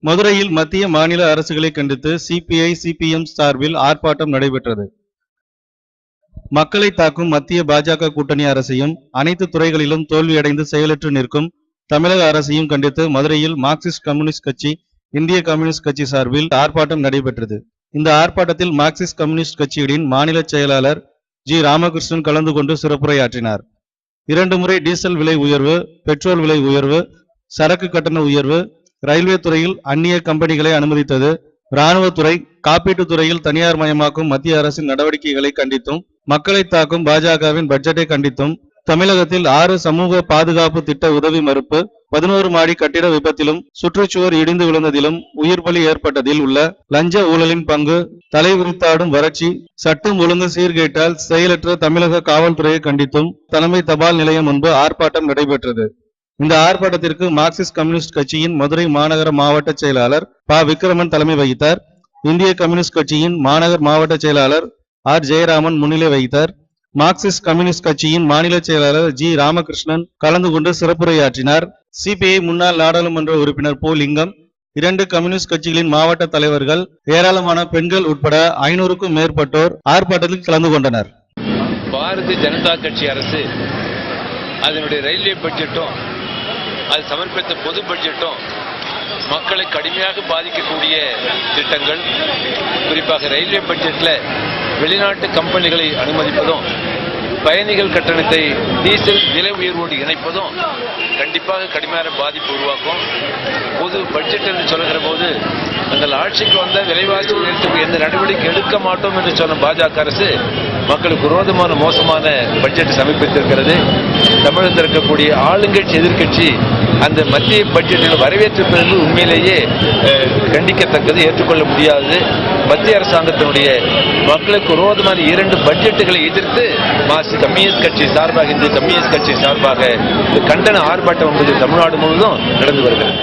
மதுரையில் மத்திய மாநில அரசுகளை கண்டித்து சிபிஐ சிபிஎம் சார்பில் ஆர்ப்பாட்டம் நடைபெற்றது. மக்களை தாக்கும் மத்திய பாஜக கூட்டணி அரசையும் அனைத்து துறைகளிலும் தோல்வியடைந்து செயலற்று நிற்கும் தமிழக அரசையும் கண்டித்து மதுரையில் மார்க்சிஸ்ட் கம்யூனிஸ்ட் கட்சி, இந்திய கம்யூனிஸ்ட் கட்சி சார்பில் ஆர்ப்பாட்டம் நடைபெற்றது. இந்த ஆர்ப்பாட்டத்தில் மார்க்சிஸ்ட் கம்யூனிஸ்ட் கட்சியின் மாநில செயலாளர் ஜி. ராமகிருஷ்ணன் கலந்து கொண்டு சிறப்புரையாற்றினார். 2 முறை டீசல் விலை உயர்வு, பெட்ரோல் விலை உயர்வு, சரக்கு கட்டண உயர்வு, ரயில்வே துறையில் அந்நிய கம்பெனிகளை அனுமதித்தது, இராணுவத்துறை, காப்பீட்டுத் துறையில் தனியார் மயமாக்கும் மத்திய அரசின் நடவடிக்கைகளை கண்டித்தும், மக்களை தாக்கும் பாஜகவின் பட்ஜெட்டை கண்டித்தும், தமிழகத்தில் 6 சமூக பாதுகாப்பு திட்ட உதவி மறுப்பு, 11 மாடி கட்டிட விபத்திலும் சுற்றுச்சுவர் இடிந்து விழுந்ததிலும் உயிர் பலி ஏற்பட்டதில் உள்ள லஞ்ச ஊழலின் பங்கு, தலைவிரித்தாடும் வறட்சி, சட்டம் ஒழுங்கு சீர்கேட்டால் செயலற்ற தமிழக காவல்துறையை கண்டித்தும் தலைமை தபால் நிலையம் முன்பு ஆர்ப்பாட்டம் நடைபெற்றது. இந்த ஆர்ப்பாட்டத்திற்கு மார்க்சிஸ்ட் கம்யூனிஸ்ட் கட்சியின் மதுரை மாநகர மாவட்ட செயலாளர் ப. விக்கிரமன் தலைமை வகித்தார். இந்திய கம்யூனிஸ்ட் கட்சியின் மாநகர் மாவட்ட செயலாளர் ஆர். ஜெயராமன் முன்னிலை வகித்தார். மார்க்சிஸ்ட் கம்யூனிஸ்ட் கட்சியின் மாநில செயலாளர் ஜி. ராமகிருஷ்ணன் கலந்து கொண்டு சிறப்புரையாற்றினார். சிபிஐ முன்னாள் நாடாளுமன்ற உறுப்பினர் போ. லிங்கம், 2 கம்யூனிஸ்ட் கட்சிகளின் மாவட்ட தலைவர்கள், ஏராளமான பெண்கள் உட்பட 500க்கும் மேற்பட்டோர் ஆர்ப்பாட்டத்தில் கலந்து கொண்டனர். பாரதிய ஜனதா கட்சி அரசு அதனுடைய ரயில்வே பட்ஜெட்டும் அது சமர்ப்பித்த பொது பட்ஜெட்டும் மக்களை கடுமையாக பாதிக்கக்கூடிய திட்டங்கள். குறிப்பாக ரயில்வே பட்ஜெட்டில் வெளிநாட்டு கம்பெனிகளை அனுமதிப்பதும், பயணிகள் கட்டணத்தை டீசல் விலை உயர்வோடு இணைப்பதும் கண்டிப்பாக கடுமையான பாதிப்பு உருவாக்கும். பொது பட்ஜெட் என்று சொல்கிற போது தங்கள் ஆட்சிக்கு வந்த விலைவாசி உயர்த்துக்கு எந்த நடவடிக்கை எடுக்க மாட்டோம் என்று சொன்ன பாஜக அரசு மக்களுக்கு விரோதமான மோசமான பட்ஜெட் சமர்ப்பித்திருக்கிறது. தமிழகத்தில் இருக்கக்கூடிய ஆளுங்கட்சி எதிர்கட்சி அந்த மத்திய பட்ஜெட்டில் வரவேற்றிருப்பது உண்மையிலேயே கண்டிக்கத்தக்கது, ஏற்றுக்கொள்ள முடியாதது. மத்திய அரசாங்கத்தினுடைய மக்களுக்கு விரோதமான 2 பட்ஜெட்டுகளை எதிர்த்து மார்க்சிஸ்ட் கம்யூனிஸ்ட் கட்சி சார்பாக, இந்திய கம்யூனிஸ்ட் கட்சி சார்பாக கண்டன ஆர்ப்பாட்டம் என்பது தமிழ்நாடு முழுவதும் நடந்து வருகிறது.